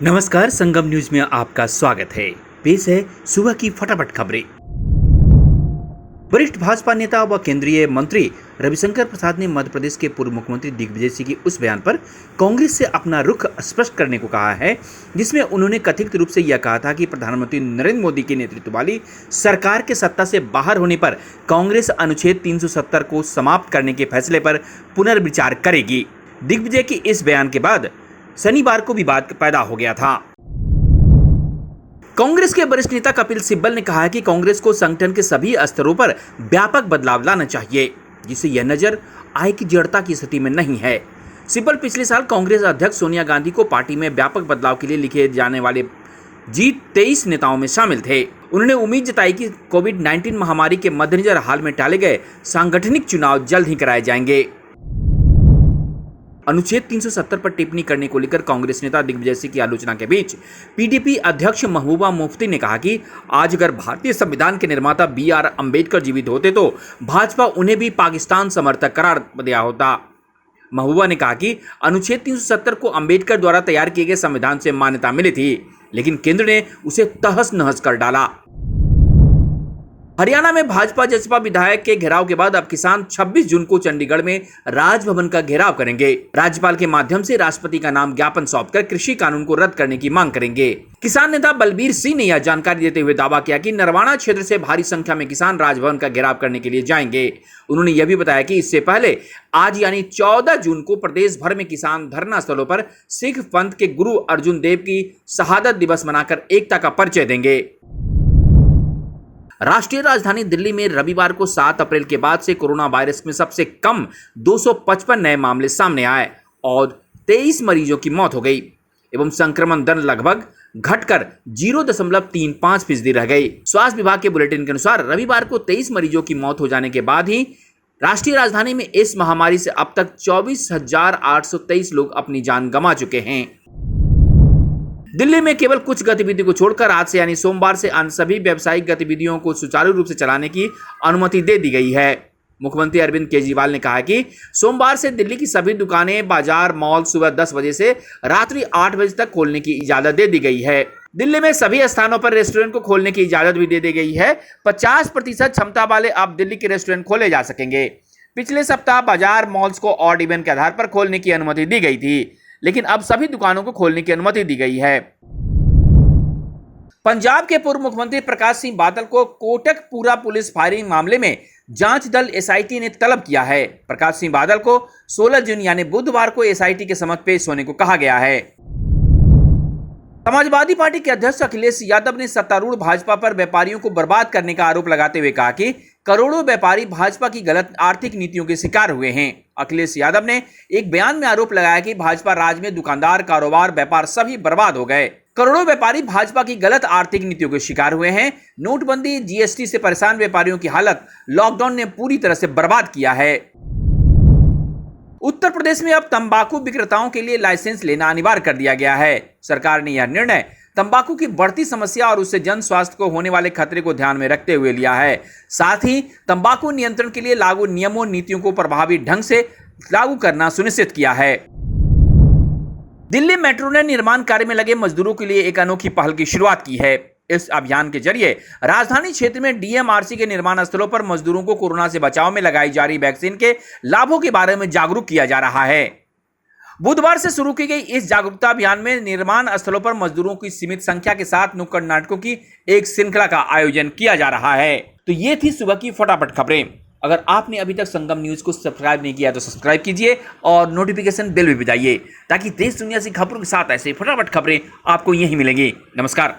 नमस्कार, संगम न्यूज में आपका स्वागत है। पेश है सुबह की फटाफट खबरें। वरिष्ठ भाजपा नेता व केंद्रीय मंत्री रविशंकर प्रसाद ने मध्य प्रदेश के पूर्व मुख्यमंत्री दिग्विजय सिंह की उस बयान पर कांग्रेस से अपना रुख स्पष्ट करने को कहा है, जिसमें उन्होंने कथित रूप से यह कहा था कि प्रधानमंत्री नरेंद्र मोदी के नेतृत्व वाली सरकार के सत्ता से बाहर होने पर कांग्रेस अनुच्छेद 370 को समाप्त करने के फैसले पर पुनर्विचार करेगी। दिग्विजय के इस बयान के बाद शनिवार को विवाद पैदा हो गया था। कांग्रेस के वरिष्ठ नेता कपिल सिब्बल ने कहा है कि कांग्रेस को संगठन के सभी स्तरों पर व्यापक बदलाव लाना चाहिए, जिससे यह नजर आए कि जड़ता की स्थिति में नहीं है। सिब्बल पिछले साल कांग्रेस अध्यक्ष सोनिया गांधी को पार्टी में व्यापक बदलाव के लिए लिखे जाने वाले G23 नेताओं में शामिल थे। उन्होंने उम्मीद जताई कि कोविड-19 महामारी के मद्देनजर हाल में टाले गए सांगठनिक चुनाव जल्द ही कराए जाएंगे। अनुच्छेद 370 पर टिप्पणी करने को लेकर कांग्रेस नेता दिग्विजय सिंह की आलोचना के बीच पीडीपी अध्यक्ष महबूबा मुफ्ती ने कहा कि आज अगर भारतीय संविधान के निर्माता BR अम्बेडकर जीवित होते तो भाजपा उन्हें भी पाकिस्तान समर्थक करार दिया होता। महबूबा ने कहा कि अनुच्छेद 370 को अम्बेडकर द्वारा तैयार किए गए संविधान से मान्यता मिली थी, लेकिन केंद्र ने उसे तहस नहस कर डाला। हरियाणा में भाजपा जसपा विधायक के घेराव के बाद अब किसान 26 जून को चंडीगढ़ में राजभवन का घेराव करेंगे। राज्यपाल के माध्यम से राष्ट्रपति का नाम ज्ञापन सौंपकर कृषि कानून को रद्द करने की मांग करेंगे। किसान नेता बलबीर सिंह ने यह जानकारी देते हुए दावा किया कि नरवाना क्षेत्र से भारी संख्या में किसान राजभवन का घेराव करने के लिए जाएंगे। उन्होंने यह भी बताया कि इससे पहले आज यानी 14 जून को प्रदेश भर में किसान धरना स्थलों पर सिख पंथ के गुरु अर्जुन देव की शहादत दिवस मनाकर एकता का परिचय देंगे। राष्ट्रीय राजधानी दिल्ली में रविवार को 7 अप्रैल के बाद से कोरोना वायरस में सबसे कम 255 नए मामले सामने आए और 23 मरीजों की मौत हो गई एवं संक्रमण दर लगभग घटकर 0.35% रह गई। स्वास्थ्य विभाग के बुलेटिन के अनुसार रविवार को 23 मरीजों की मौत हो जाने के बाद ही राष्ट्रीय राजधानी में इस महामारी से अब तक 24,823 लोग अपनी जान गंवा चुके हैं। दिल्ली में केवल कुछ गतिविधियों को छोड़कर आज से यानी सोमवार से अन्य सभी व्यावसायिक गतिविधियों को सुचारू रूप से चलाने की अनुमति दे दी गई है। मुख्यमंत्री अरविंद केजरीवाल ने कहा कि सोमवार से दिल्ली की सभी दुकानें, बाजार, मॉल सुबह 10 बजे से रात्रि 8 बजे तक खोलने की इजाजत दे दी गई है। दिल्ली में सभी स्थानों पर रेस्टोरेंट को खोलने की इजाजत भी दे दी गई है। 50% क्षमता वाले अब दिल्ली के रेस्टोरेंट खोले जा सकेंगे। पिछले सप्ताह बाजार, मॉल्स को ऑड इवन के आधार पर खोलने की अनुमति दी गई थी, लेकिन अब सभी दुकानों को खोलने की अनुमति दी गई है। पंजाब के पूर्व मुख्यमंत्री प्रकाश सिंह बादल को कोटकपुरा पुलिस फायरिंग मामले में जांच दल SIT ने तलब किया है। प्रकाश सिंह बादल को 16 जून यानी बुधवार को SIT के समक्ष पेश होने को कहा गया है। समाजवादी पार्टी के अध्यक्ष अखिलेश यादव ने सत्तारूढ़ भाजपा पर व्यापारियों को बर्बाद करने का आरोप लगाते हुए कहा कि करोड़ों व्यापारी भाजपा की गलत आर्थिक नीतियों के शिकार हुए हैं। अखिलेश यादव ने एक बयान में आरोप लगाया कि भाजपा राज में दुकानदार, कारोबार, व्यापार सभी बर्बाद हो गए। करोड़ों व्यापारी भाजपा की गलत आर्थिक नीतियों के शिकार हुए हैं। नोटबंदी, GST से परेशान व्यापारियों की हालत लॉकडाउन ने पूरी तरह से बर्बाद किया है। उत्तर प्रदेश में अब तंबाकू विक्रेताओं के लिए लाइसेंस लेना अनिवार्य कर दिया गया है। सरकार ने यह निर्णय तंबाकू की बढ़ती समस्या और उससे जन स्वास्थ्य को होने वाले खतरे को ध्यान में रखते हुए लिया है। साथ ही तंबाकू नियंत्रण के लिए लागू नियमों नीतियों को प्रभावी ढंग से लागू करना सुनिश्चित किया है। दिल्ली मेट्रो ने निर्माण कार्य में लगे मजदूरों के लिए एक अनोखी पहल की शुरुआत की है। इस अभियान के जरिए राजधानी क्षेत्र में DMRC के निर्माण स्थलों पर मजदूरों को कोरोना से बचाव में लगाई जा रही वैक्सीन के लाभों के बारे में जागरूक किया जा रहा है। बुधवार से शुरू की गई इस जागरूकता अभियान में निर्माण स्थलों पर मजदूरों की सीमित संख्या के साथ नुक्कड़ नाटकों की एक श्रृंखला का आयोजन किया जा रहा है। तो ये थी सुबह की फटाफट खबरें। अगर आपने अभी तक संगम न्यूज को सब्सक्राइब नहीं किया तो सब्सक्राइब कीजिए और नोटिफिकेशन बेल भी बजाइए, ताकि देश दुनिया से खबरों के साथ ऐसे फटाफट खबरें आपको यहीं मिलेंगी। नमस्कार।